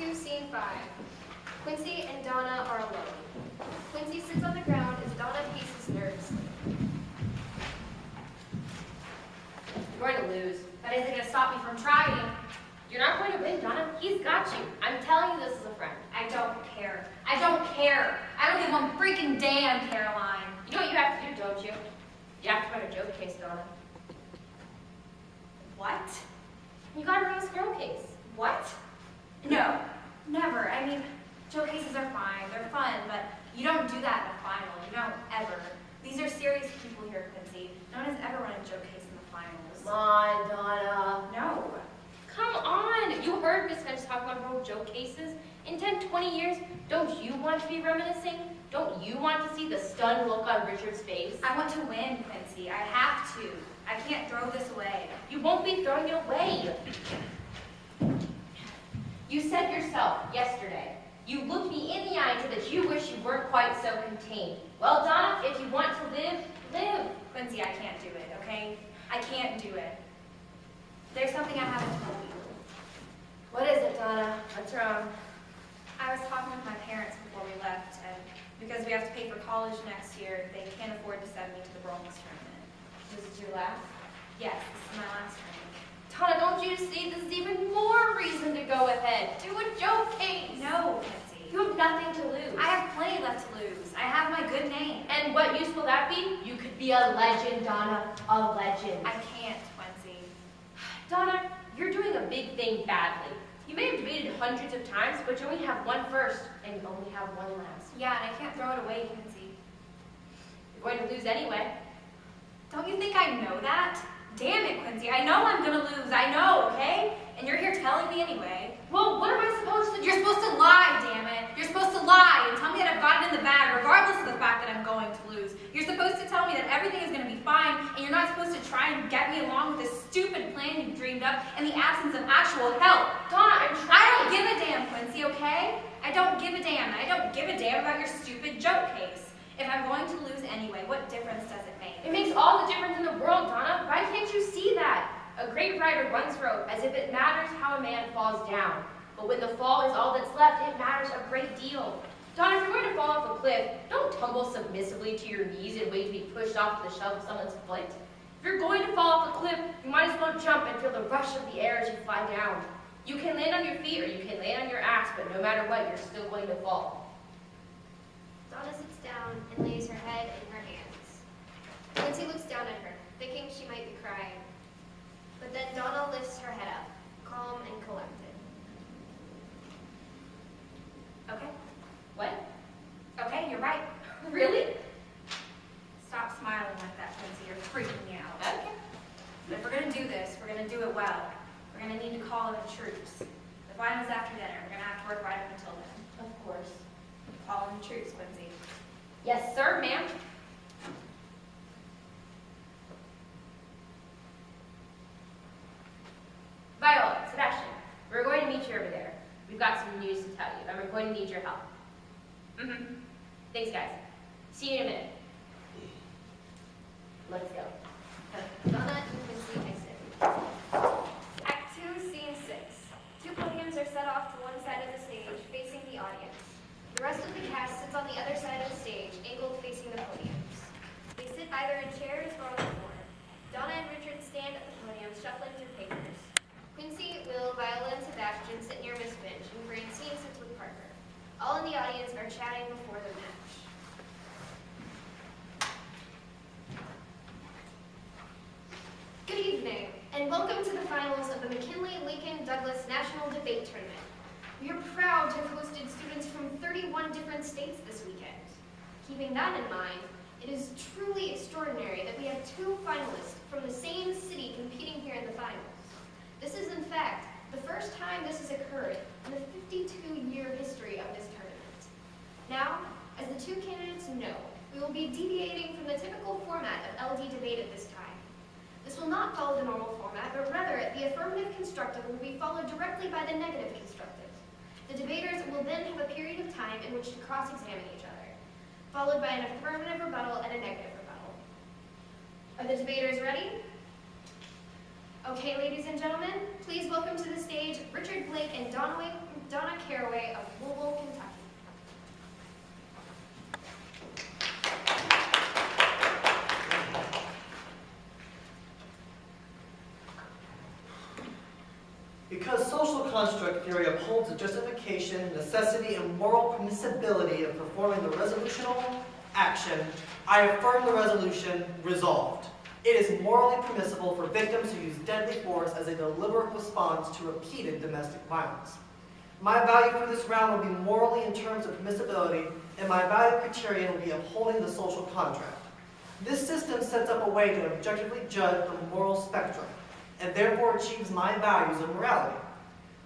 2, Scene 5. Quincy and Donna are alone. Quincy sits on the ground as Donna paces nervously. You're going to lose. That isn't going to stop me from trying. You're not going to win, Donna. He's got you. I'm telling you this as a friend. I don't care. I don't care. I don't give one freaking damn, Caroline. You know what you have to do, don't you? You have to write a joke case, Donna. What? You gotta write a squirrel case. What? No, never. I mean, joke cases are fine. They're fun, but you don't do that in a final. You don't ever. These are serious people here, Quincy. No one has ever run a joke case in the finals. Come on, Donna. No. Come on. You heard Miss Finch talk about her old joke cases. In 10, 20 years, don't you want to be reminiscing? Don't you want to see the stunned look on Richard's face? I want to win, Quincy. I have to. I can't throw this away. You won't be throwing it away. You said yourself yesterday, you looked me in the eye and said that you wish you weren't quite so contained. Well, Donna, if you want to live, live. Quincy, I can't do it, okay? I can't do it. There's something I haven't told you. What is it, Donna? What's wrong? I was talking with my parents before we left, and because we have to pay for college next year, they can't afford to send me to the Bronx tournament. This is your last? Yes, this is my last tournament. Donna, don't you see this is even more reason to go ahead? Do a joke case. No, Quincy. You have nothing to lose. I have plenty left to lose. I have my good name. And what use will that be? You could be a legend, Donna. A legend. I can't, Quincy. Donna, you're doing a big thing badly. You may have debated hundreds of times, but you only have one first, and you only have one last. Yeah, and I can't throw it away, Quincy. You're going to lose anyway. Don't you think I know that? Damn it, Quincy. I know I'm gonna lose. I know, okay? And you're here telling me anyway. Well, what am I supposed to do? You're supposed to lie, damn it. You're supposed to lie and tell me that I've got it in the bag, regardless of the fact that I'm going to lose. You're supposed to tell me that everything is gonna be fine, and you're not supposed to try and get me along with this stupid plan you've dreamed up in the absence of actual help. Donna, I'm trying. I don't give a damn, Quincy, okay? I don't give a damn. I don't give a damn about your stupid joke case. If I'm going to lose anyway, what difference does it make? It makes all the difference in the world, Donna. Why can't you see that? A great writer once wrote, as if it matters how a man falls down. But when the fall is all that's left, it matters a great deal. Donna, if you're going to fall off a cliff, don't tumble submissively to your knees and wait to be pushed off the shelf of someone's foot. If you're going to fall off a cliff, you might as well jump and feel the rush of the air as you fly down. You can land on your feet or you can land on your ass, but no matter what, you're still going to fall. Donna sits down and lays her head in her hands. Quincy looks down at her, thinking she might be crying. But then Donna lifts her head up, calm and collected. Okay? What? Okay, you're right. Really? Stop smiling like that, Quincy. You're freaking me out. Okay. But if we're going to do this, we're going to do it well. We're going to need to call in the troops. The final's after dinner. We're going to have to work right up until then. Of course. Call in the troops, Quincy. Yes, sir, ma'am. Viola, Sebastian, we're going to meet you over there. We've got some news to tell you, and we're going to need your help. Thanks, guys. See you in a minute. Let's go. Donna and Quincy exit. Act 2, Scene 6. Two podiums are set off to one side of the stage, facing the audience. The rest of the cast sits on the other side of the stage, angled facing the podiums. They sit either in chairs or on the floor. Donna and Richard stand at the podium, shuffling through papers. Quincy, Will, Viola, and Sebastian sit near Miss Finch, and Francine sits with Parker. All in the audience are chatting before the match. Good evening, and welcome to the finals of the McKinley-Lincoln-Douglas National Debate Tournament. We are proud to have hosted students from 31 different states this weekend. Keeping that in mind, it is truly extraordinary that we have two finalists from the same city competing here in the finals. This is, in fact, the first time this has occurred in the 52-year history of this tournament. Now, as the two candidates know, we will be deviating from the typical format of LD debate at this time. This will not follow the normal format, but rather the affirmative constructive will be followed directly by the negative constructive. The debaters will then have a period of time in which to cross-examine each other, followed by an affirmative rebuttal and a negative rebuttal. Are the debaters ready? Okay, ladies and gentlemen, please welcome to the stage Richard Blake and Donna Donna Caraway of Louisville, Kentucky. Because social construct theory upholds the justification, necessity, and moral permissibility of performing the resolutional action, I affirm the resolution resolved. It is morally permissible for victims to use deadly force as a deliberate response to repeated domestic violence. My value for this round will be morally in terms of permissibility, and my value criterion will be upholding the social contract. This system sets up a way to objectively judge the moral spectrum, and therefore achieves my values of morality.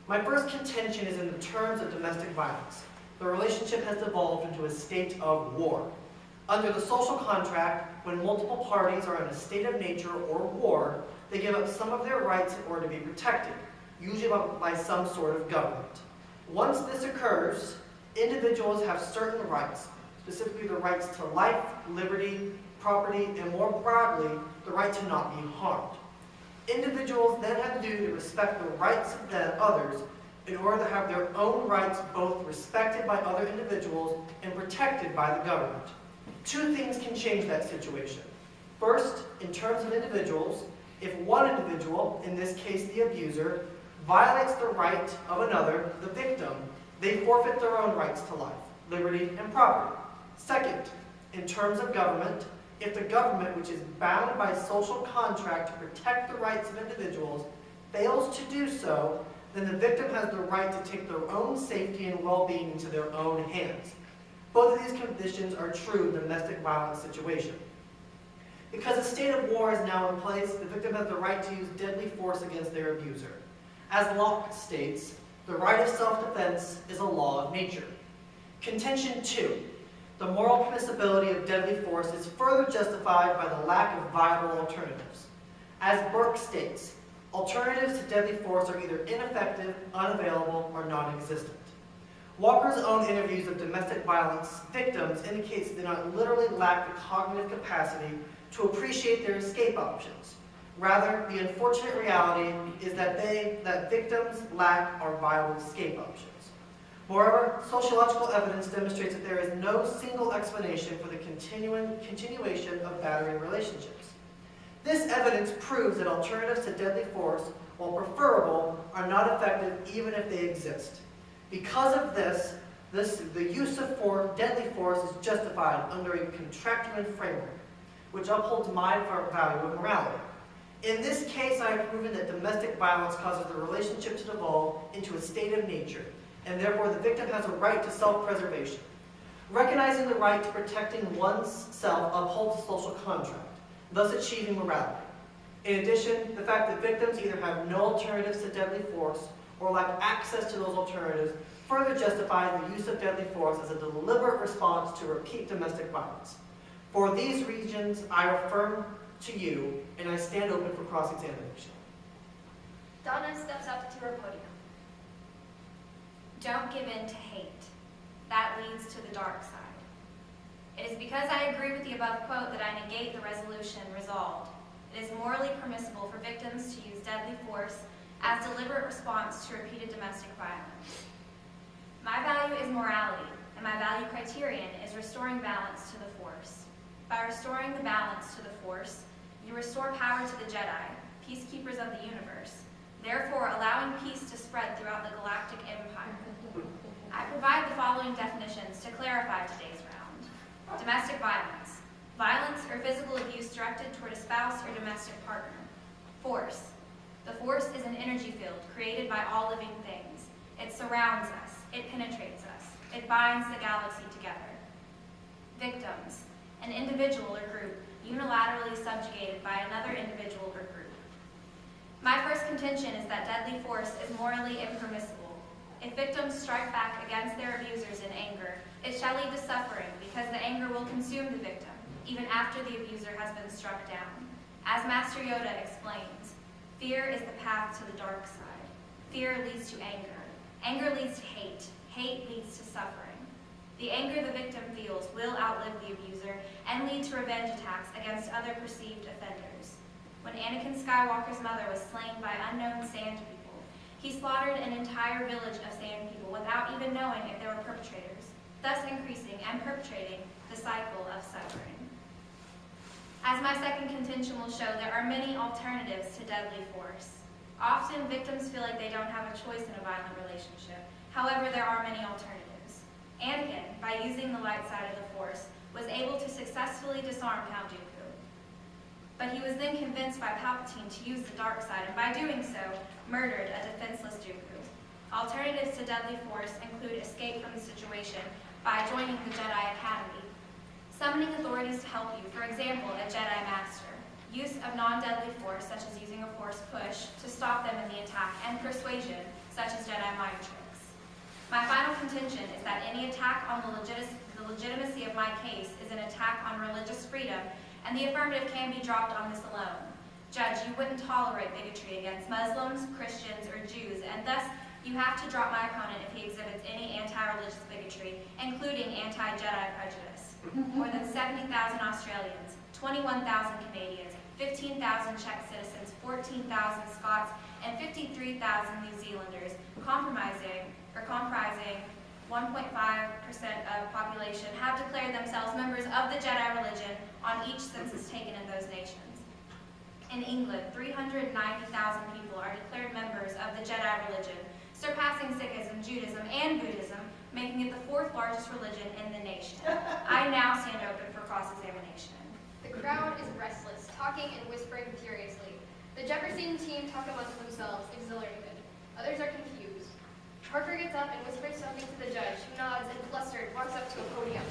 My first contention is in the terms of domestic violence. The relationship has devolved into a state of war. Under the social contract, when multiple parties are in a state of nature or war, they give up some of their rights in order to be protected, usually by some sort of government. Once this occurs, individuals have certain rights, specifically the rights to life, liberty, property, and more broadly, the right to not be harmed. Individuals then have to do to respect the rights of others in order to have their own rights both respected by other individuals and protected by the government. Two things can change that situation. First, in terms of individuals, if one individual, in this case the abuser, violates the right of another, the victim, they forfeit their own rights to life, liberty, and property. Second, in terms of government, if the government, which is bound by social contract to protect the rights of individuals, fails to do so, then the victim has the right to take their own safety and well-being into their own hands. Both of these conditions are true in a domestic violence situation. Because a state of war is now in place, the victim has the right to use deadly force against their abuser. As Locke states, the right of self-defense is a law of nature. Contention 2. The moral permissibility of deadly force is further justified by the lack of viable alternatives. As Burke states, alternatives to deadly force are either ineffective, unavailable, or non-existent. Walker's own interviews of domestic violence victims indicates they not literally lack the cognitive capacity to appreciate their escape options. Rather, the unfortunate reality is that victims lack our viable escape options. Moreover, sociological evidence demonstrates that there is no single explanation for the continuation of battery relationships. This evidence proves that alternatives to deadly force, while preferable, are not effective even if they exist. Because of this, the use of deadly force is justified under a contractual framework, which upholds my value of morality. In this case, I have proven that domestic violence causes the relationship to devolve into a state of nature, and therefore the victim has a right to self-preservation. Recognizing the right to protecting one's self upholds the social contract, thus achieving morality. In addition, the fact that victims either have no alternatives to deadly force or lack access to those alternatives further justifies the use of deadly force as a deliberate response to repeat domestic violence. For these reasons, I affirm to you, and I stand open for cross-examination. Donna steps up to her podium. Don't give in to hate. That leads to the dark side. It is because I agree with the above quote that I negate the resolution resolved. It is morally permissible for victims to use deadly force as deliberate response to repeated domestic violence. My value is morality, and my value criterion is restoring balance to the force. By restoring the balance to the force, you restore power to the Jedi, peacekeepers of the universe, therefore allowing peace to spread throughout the galactic empire. I provide the following definitions to clarify today's round. Domestic violence. Violence or physical abuse directed toward a spouse or domestic partner. Force. The force is an energy field created by all living things. It surrounds us. It penetrates us. It binds the galaxy together. Victims. An individual or group unilaterally subjugated by another individual or group. My first contention is that deadly force is morally impermissible. If victims strike back against their abusers in anger, it shall lead to suffering because the anger will consume the victim, even after the abuser has been struck down. As Master Yoda explains, fear is the path to the dark side. Fear leads to anger. Anger leads to hate. Hate leads to suffering. The anger the victim feels will outlive the abuser and lead to revenge attacks against other perceived offenders. When Anakin Skywalker's mother was slain by unknown sand people, He slaughtered an entire village of Sand people without even knowing if they were perpetrators, thus increasing and perpetrating the cycle of suffering. As my second contention will show, there are many alternatives to deadly force. Often, victims feel like they don't have a choice in a violent relationship. However, there are many alternatives. Anakin, by using the light side of the Force, was able to successfully disarm Count Dooku. But he was then convinced by Palpatine to use the dark side, and by doing so, murdered a defenseless Dooku. Alternatives to deadly force include escape from the situation by joining the Jedi Academy, summoning authorities to help you, for example, a Jedi Master, use of non-deadly force, such as using a force push to stop them in the attack, and persuasion, such as Jedi mind tricks. My final contention is that any attack on the legitimacy of my case is an attack on religious freedom, and the affirmative can be dropped on this alone. Judge, you wouldn't tolerate bigotry against Muslims, Christians, or Jews, and thus you have to drop my opponent if he exhibits any anti-religious bigotry, including anti-Jedi prejudice. More than 70,000 Australians, 21,000 Canadians, 15,000 Czech citizens, 14,000 Scots, and 53,000 New Zealanders, comprising 1.5% of population, have declared themselves members of the Jedi religion on each census taken in those nations. In England, 390,000 people are declared members of the Jedi religion, surpassing Sikhism, Judaism, and Buddhism, making it the fourth largest religion in the nation. I now stand open for cross-examination. The crowd is restless, talking and whispering furiously. The Jefferson team talk amongst themselves, exhilarated. Others are confused. Parker gets up and whispers something to the judge, who nods and flustered walks up to a podium.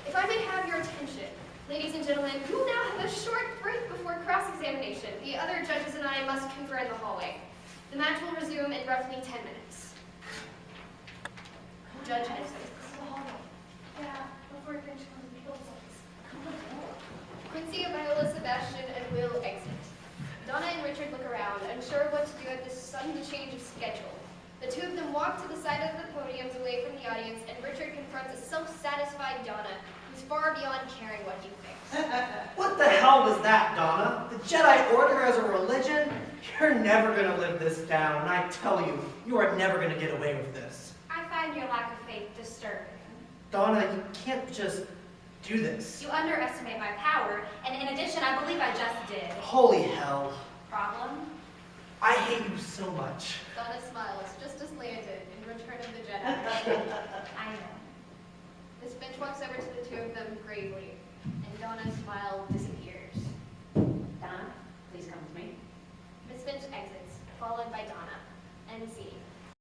If I may have your attention, ladies and gentlemen, we will now have a short break before cross-examination. The other judges and I must confer in the hallway. The match will resume in roughly 10 minutes. Judge exits. Yeah, before Grinch comes and kills us. Quincy, Viola, Sebastian, and Will exit. Donna and Richard look around, unsure what to do at this sudden change of schedule. The two of them walk to the side of the podiums away from the audience, and Richard confronts a self-satisfied Donna, who's far beyond caring what he thinks. What the hell was that, Donna? The Jedi Order as a religion? You're never gonna live this down, and I tell you, you are never gonna get away with this. I find your lack of faith disturbing. Donna, you can't just do this. You underestimate my power, and in addition, I believe I just did. Holy hell. Problem? I hate you so much. Donna smiles, just as Leia did in Return of the Jedi. I know. Miss Finch walks over to the two of them gravely, and Donna's smile disappears. Donna, please come with me. Miss Finch exits, followed by Donna, and the scene